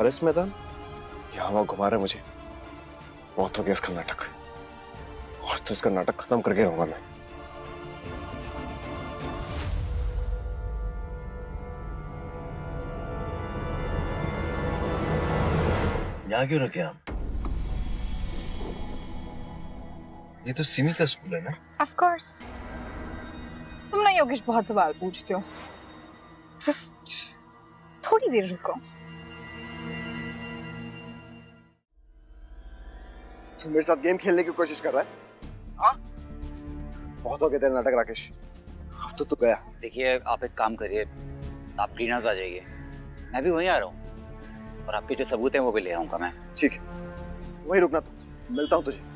हरिस मैदान यहाँ वहां घुमा रहे मुझे। बहुत हो गया इसका नाटक। आज तो इसका नाटक खत्म करके रहूंगा मैं। यहाँ क्यों रखे हम? ये तो सिमी का स्कूल है ना? Of course. तुम ना योगेश बहुत सवाल पूछते हो। Just थोड़ी देर रुको। तू मेरे साथ गेम खेलने की कोशिश कर रहा है? हाँ? बहुत हो गया तेरा नाटक राकेश। अब तो तू गया। देखिए आप एक काम करिए, आप ग्रीनहाउस आ जाइए, मैं भी वहीं आ रहा हूँ और आपके जो सबूत हैं वो भी ले आऊंगा मैं। ठीक है, वहीं रुकना तू, मिलता हूँ तुझे।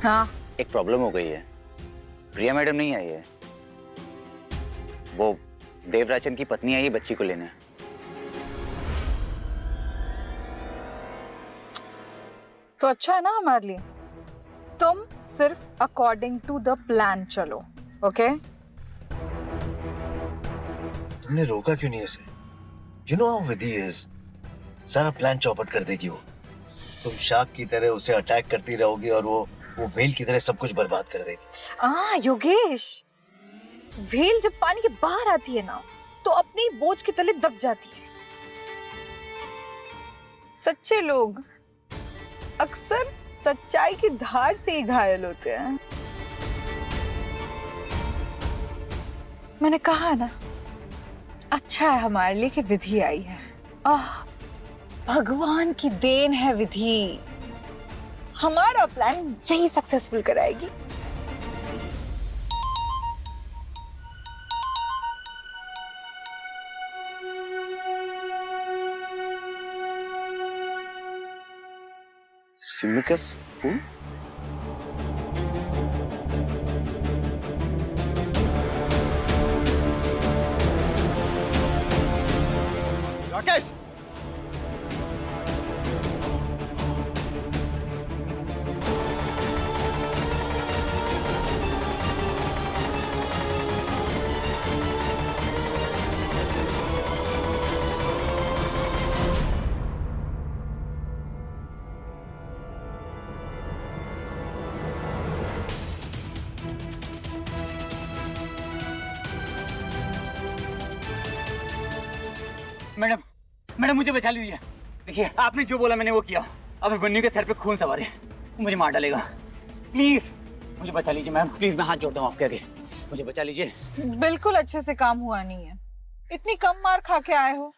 हाँ, एक प्रॉब्लम हो गई है, प्रिया मैडम नहीं आई है। वो देवराजन की पत्नी आई है बच्ची को लेने। तो अच्छा है ना हमारे लिए। तुम सिर्फ अकॉर्डिंग टू द प्लान चलो, ओके? तुमने रोका क्यों नहीं उसे? You know how Vidhi is. सारा प्लान चौपट कर देगी वो। तुम शाक की तरह उसे अटैक करती रहोगी और वो व्हेल की तरह सब कुछ बर्बाद कर देगी। योगेश, व्हेल जब पानी के बाहर आती है ना तो अपनी बोझ के तले दब जाती है। सच्चे लोग अक्सर सच्चाई की धार से ही घायल होते हैं। मैंने कहा ना, अच्छा है हमारे लिए कि विधि आई है। भगवान की देन है विधि। हमारा प्लान यही सक्सेसफुल कराएगी। सिमी का स्कूल? राकेश! मैडम, मैडम मुझे बचा लीजिए। देखिए आपने जो बोला मैंने वो किया। अब बन्नी के सर पे खून सवार है, वो मुझे मार डालेगा। प्लीज मुझे बचा लीजिए मैम, प्लीज मैं हाथ जोड़ता हूँ आपके आगे, मुझे बचा लीजिए। बिल्कुल अच्छे से काम हुआ नहीं है। इतनी कम मार खा के आए हो।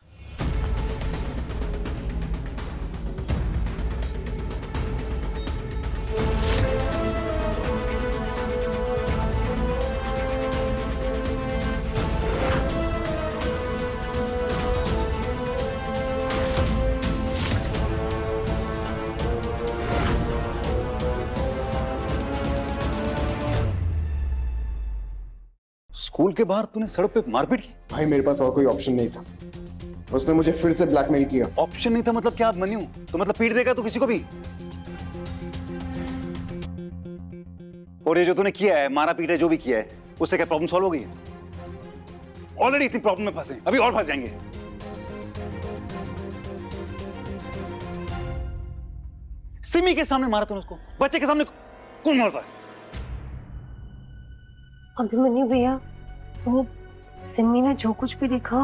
स्कूल के बाहर तूने सड़क पे मारपीट की? भाई मेरे पास और कोई ऑप्शन नहीं था। उसने मुझे फिर से ब्लैकमेल किया। ऑप्शन नहीं था मतलब क्या मन्यू? तो मतलब पीट देगा तो किसी को भी? और ये जो तूने किया है, मारा पीटा जो भी किया है, उससे क्या प्रॉब्लम सॉल्व हो गई है? ऑलरेडी इतनी प्रॉब्लम में फंसे, अभी और फंस जाएंगे। सिमी के सामने मारा तूने उसको, बच्चे के सामने कौन मारता है? अभिमन्यु भैया, वो सिमी ने जो कुछ भी देखा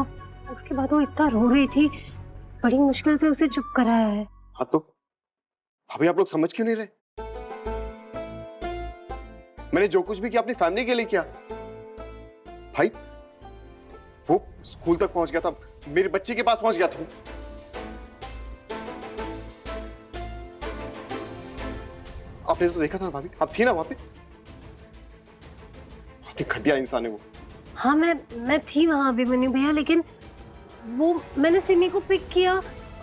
उसके बाद वो इतना रो रही थी, बड़ी मुश्किल से उसे चुप कराया है। हाँ तो अभी आप लोग समझ क्यों नहीं रहे? मैंने जो कुछ भी किया अपनी फैमिली के लिए किया। भाई वो स्कूल तक पहुंच गया था, मेरे बच्चे के पास पहुंच गया था। आपने तो देखा था ना भाभी, आप थी ना वहां पे। बहुत ही घटिया इंसान है वो। हाँ मैं थी वहां अभिमन्यु भैया, लेकिन वो मैंने सिमी को पिक किया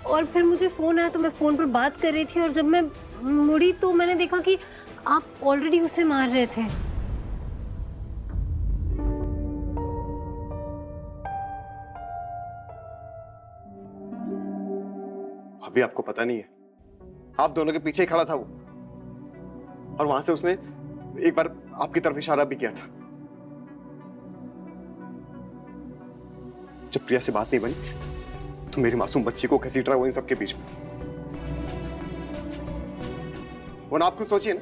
और फिर मुझे फोन आया तो मैं फोन पर बात कर रही थी और जब मैं मुड़ी तो मैंने देखा कि आप ऑलरेडी उसे मार रहे थे। भी आपको पता नहीं है, आप दोनों के पीछे ही खड़ा था वो, और वहां से उसने एक बार आपकी तरफ इशारा भी किया था। जब प्रिया से बात नहीं बनी तो मेरी मासूम बच्ची को घसीट रहा वो इन सबके बीच में। वो ना आप खुद सोचिए ना,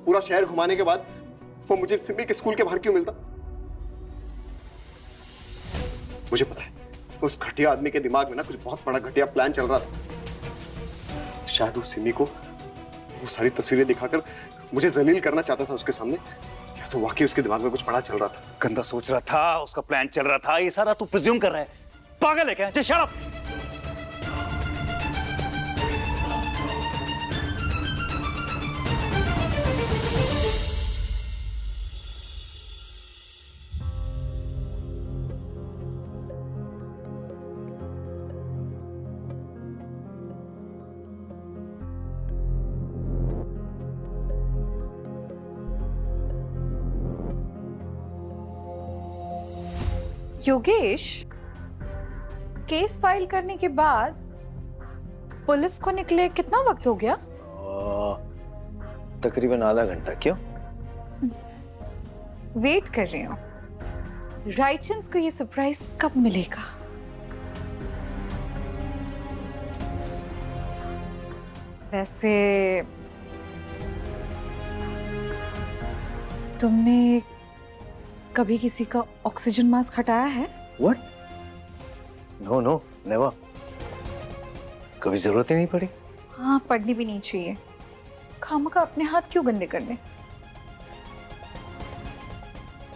पूरा शहर घुमाने के बाद वो मुझे सिमी के स्कूल के बाहर क्यों मिलता? मुझे पता है उस घटिया आदमी के दिमाग में ना कुछ बहुत बड़ा घटिया प्लान चल रहा था। शायद उस सिमी को वो सारी तस्वीरें दिखाकर मुझे जलील करना चाहता था उसके सामने, या तो वाकई उसके दिमाग में कुछ बड़ा चल रहा था। गंदा सोच रहा था, उसका प्लान चल रहा था, ये सारा तू प्रिज्यूम कर रहा है। पागल है क्या? Just shut up. Yogesh, case file करने के बाद पुलिस को निकले कितना वक्त हो गया? तकरीबन आधा घंटा। क्यों? वेट कर रही हूँ, राइचंस को ये सरप्राइज कब मिलेगा? वैसे तुमने कभी किसी का ऑक्सीजन मास्क हटाया है? What? No, no, never. कभी जरूरत ही नहीं पड़ी। हाँ, पढ़नी भी नहीं चाहिए। खामखा अपने हाथ क्यों गंदे करने,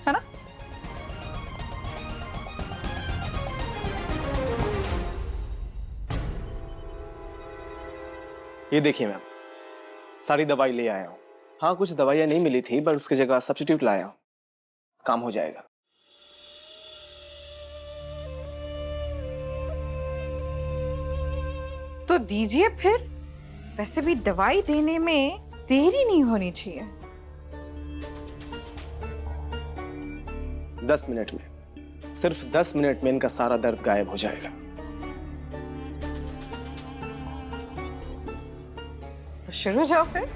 है ना? ये देखिए मैम, सारी दवाई ले आया हूँ। हाँ, कुछ दवाइयाँ नहीं मिली थी, पर उसकी जगह सब्स्टिट्यूट लाया हूँ। काम हो जाएगा। तो दीजिए फिर। वैसे भी दवाई देने में देरी नहीं होनी चाहिए। 10 मिनट में, सिर्फ 10 मिनट में इनका सारा दर्द गायब हो जाएगा। तो शुरू जाओ फिर।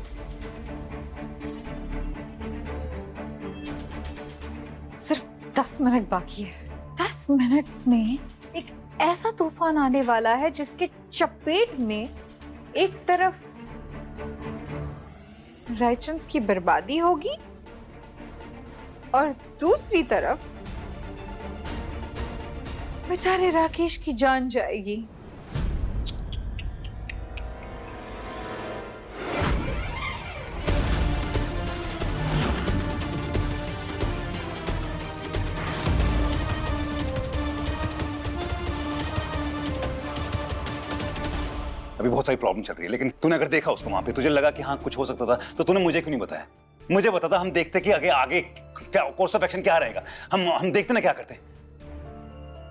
सिर्फ 10 मिनट बाकी है। 10 मिनट में एक ऐसा तूफान आने वाला है जिसके चपेट में एक तरफ राइचंस की बर्बादी होगी और दूसरी तरफ बेचारे राकेश की जान जाएगी। अभी बहुत सारी प्रॉब्लम चल रही है, लेकिन तूने अगर देखा उसको वहां पे, तुझे लगा कि हाँ कुछ हो सकता था, तो तूने मुझे क्यों नहीं बताया? मुझे बताता, हम देखते कि आगे आगे क्या कोर्स ऑफ एक्शन क्या रहेगा। हम देखते ना क्या करते,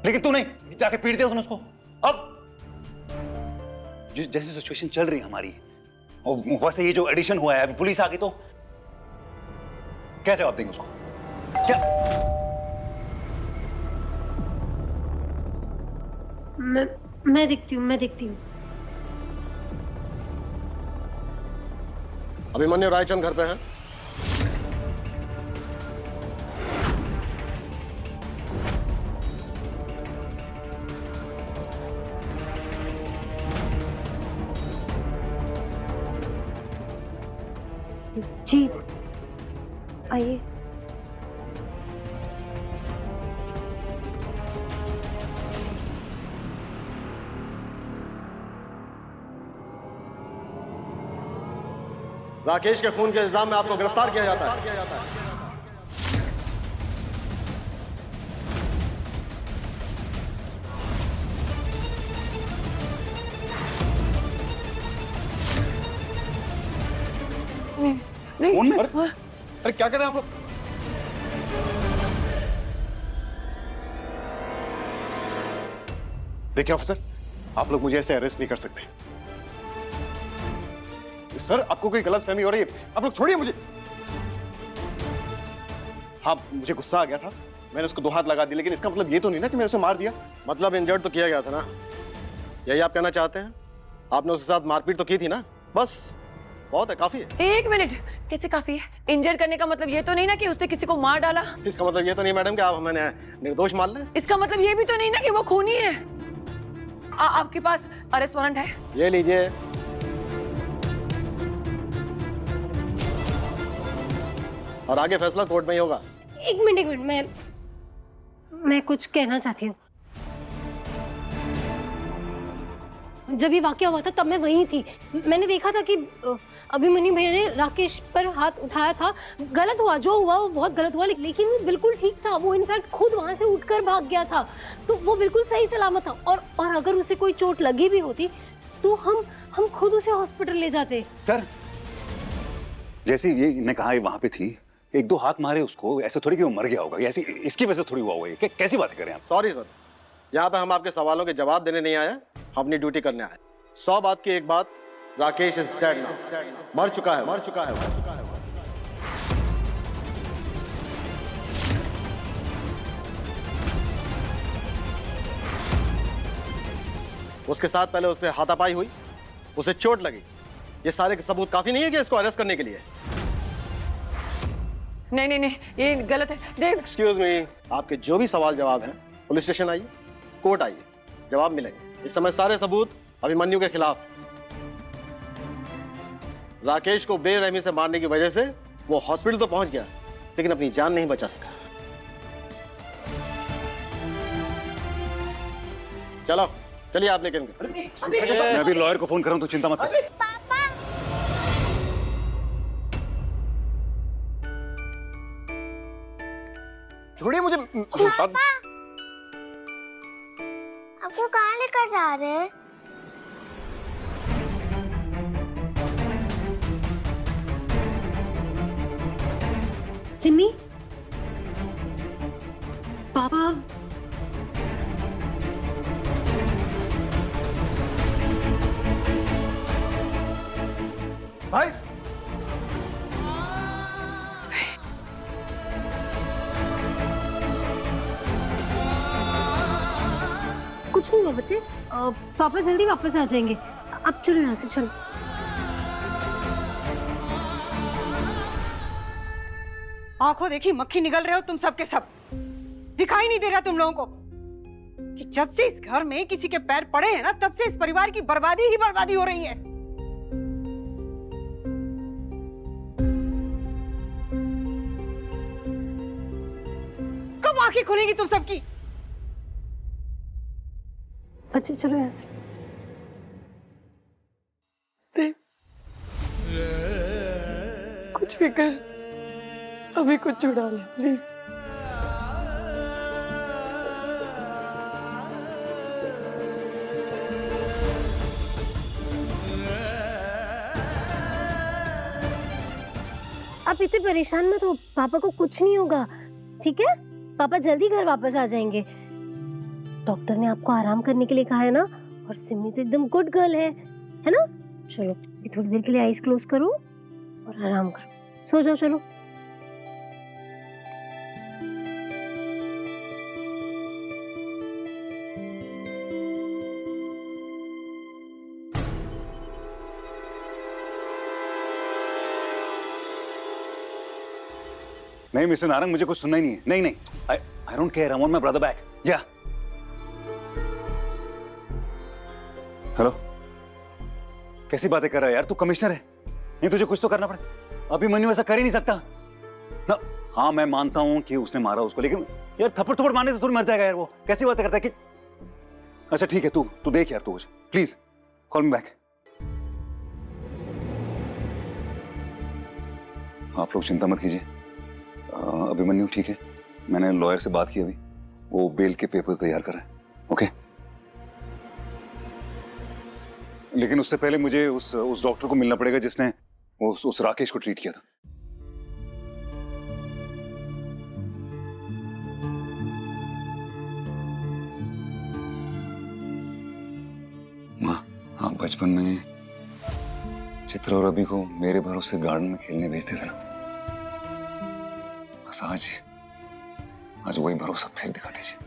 लेकिन तू नहीं, जाके पीट दिया तूने उसको। अब जैसी सिचुएशन चल रही है हमारी, और वैसे ये जो एडिशन हुआ है, अभी पुलिस आ गई तो क्या जवाब देंगे उसको? क्या? मैं देखती हूँ। अभिमन्यु रायचंद घर पे हैं? जी, आइए। राकेश के खून के इल्जाम में आपको गिरफ्तार किया जाता है। कौन में? अरे क्या कर रहे हैं आप लोग? देखिए ऑफिसर, आप लोग मुझे ऐसे अरेस्ट नहीं कर सकते। सर, आपको कोई गलत फहमी हो रही है, आप लोग छोड़िए मुझे। हाँ, मुझे गुस्सा आ गया था, मैंने उसको 2 हाथ लगा दिए, लेकिन इसका मतलब ये तो नहीं ना कि मैंने उसे मार दिया। मतलब इंजर्ड तो किया गया था ना, यही आप कहना चाहते हैं? आपने उसके साथ मारपीट तो की थी ना, बस बहुत है, काफी है। एक मिनट, कैसे काफी है? इंजर करने का मतलब ये तो नहीं ना कि उसने किसी को मार डाला। इसका मतलब ये तो नहीं मैडम कि आप हमें निर्दोष मान लें। इसका मतलब ये भी तो नहीं ना कि वो खूनी है। आपके पास अरेस्ट वारंट है? ये लीजिए। और आगे फैसला कोर्ट में ही होगा। एक मिनट, मैं कुछ कहना चाहती हूँ। जब ये वाकया हुआ था तब मैं वहीं थी। मैंने देखा था कि अभिमन्यु भैया ने राकेश पर हाथ उठाया था। गलत हुआ, जो हुआ वो बहुत गलत हुआ, लेकिन वो बिल्कुल ठीक था। वो इनफैक्ट खुद वहां से उठकर भाग गया था, तो वो बिल्कुल सही सलामत था। और अगर उसे कोई चोट लगी भी होती तो हम खुद उसे हॉस्पिटल ले जाते। सर, जैसे ये ने कहा ये वहां पे थी, एक दो हाथ मारे उसको, ऐसे थोड़ी कि वो मर गया होगा, ऐसी इसकी वजह से थोड़ी हुआ होगा। कैसी बातें करें आप? सॉरी सर, यहाँ पे हम आपके सवालों के जवाब देने नहीं आए, हम अपनी ड्यूटी करने आए। 100 बात की एक बात, राकेश इज डेड नाउ, मर चुका है। उसके साथ पहले उससे हाथापाई हुई, उसे चोट लगी। ये सारे के सबूत काफी नहीं है कि इसको अरेस्ट करने के लिए। नहीं, ये गलत है देव। एक्सक्यूज मी, आपके जो भी सवाल जवाब हैं, पुलिस स्टेशन आइए, कोर्ट आइए, जवाब मिलेंगे। इस समय सारे सबूत अभिमन्यु के खिलाफ। राकेश को बेरहमी से मारने की वजह से वो हॉस्पिटल तो पहुंच गया, लेकिन अपनी जान नहीं बचा सका। चलो चलिए, आप लेकिन मैं अभी लॉयर को फोन कर रहा हूं, तो चिंता मत कर। छोड़िए मुझे। आपको कहाँ लेकर जा रहे हैं? सिमी, पापा भाई, कुछ नहीं हुआ बच्चे। पापा जल्दी वापस आ जाएंगे। अब चलो यहाँ से, चलो। आंखों देखी मक्खी निगल रहे हो तुम सब के सब। दिखाई नहीं दे रहा तुम लोगों को कि जब से इस घर में किसी के पैर पड़े हैं ना, तब से इस परिवार की बर्बादी ही बर्बादी हो रही है। कब आंखें खुलेगी तुम सबकी? बच्चे चलो यहाँ से। कुछ भी कर, अभी कुछ छुड़ा ले प्लीज। आप इतने परेशान मत हो, पापा को कुछ नहीं होगा, ठीक है? पापा जल्दी घर वापस आ जाएंगे। डॉक्टर ने आपको आराम करने के लिए कहा है ना, और सिमी तो एकदम गुड गर्ल है ना? चलो अभी थोड़ी देर के लिए आईज क्लोज करो और आराम करो, सो जाओ, चलो। नहीं मिस्टर नारंग, मुझे कुछ सुनना ही नहीं है। नहीं I don't care, I want my brother back. या हेलो, कैसी बातें कर रहा है यार? तू कमिश्नर है, नहीं तुझे कुछ तो करना पड़े। अभिमन्यु ऐसा कर ही नहीं सकता ना। हाँ मैं मानता हूं कि उसने मारा उसको, लेकिन यार थप्पड़ मारने से थोड़ी मर जाएगा यार वो। कैसी बातें करता है कि अच्छा ठीक है, तू देख यार, तू प्लीज कॉल मी बैक। आप लोग चिंता मत कीजिए, अभिमन्यु ठीक है। मैंने लॉयर से बात की अभी, वो बेल के पेपर्स तैयार कर रहे हैं। ओके, लेकिन उससे पहले मुझे उस डॉक्टर को मिलना पड़ेगा जिसने उस राकेश को ट्रीट किया था। माँ, आप बचपन में चित्र और अभी को मेरे भरोसे गार्डन में खेलने भेजते थे ना, बस आज वही भरोसा फिर दिखा दीजिए।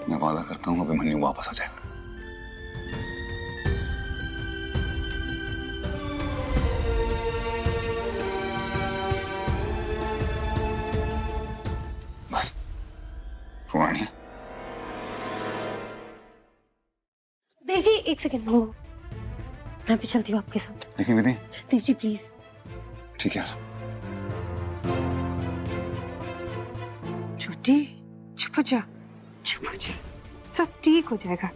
मैं वादा करता हूं अभिमन्यु वापस आ जाएगा। एक सेकंड मम्मा, मैं भी चलती हूँ आपके साथ। लेकिन विधि, देव जी प्लीज। ठीक है। छोटी चुप हो जा, चुप हो जा, सब ठीक हो जाएगा।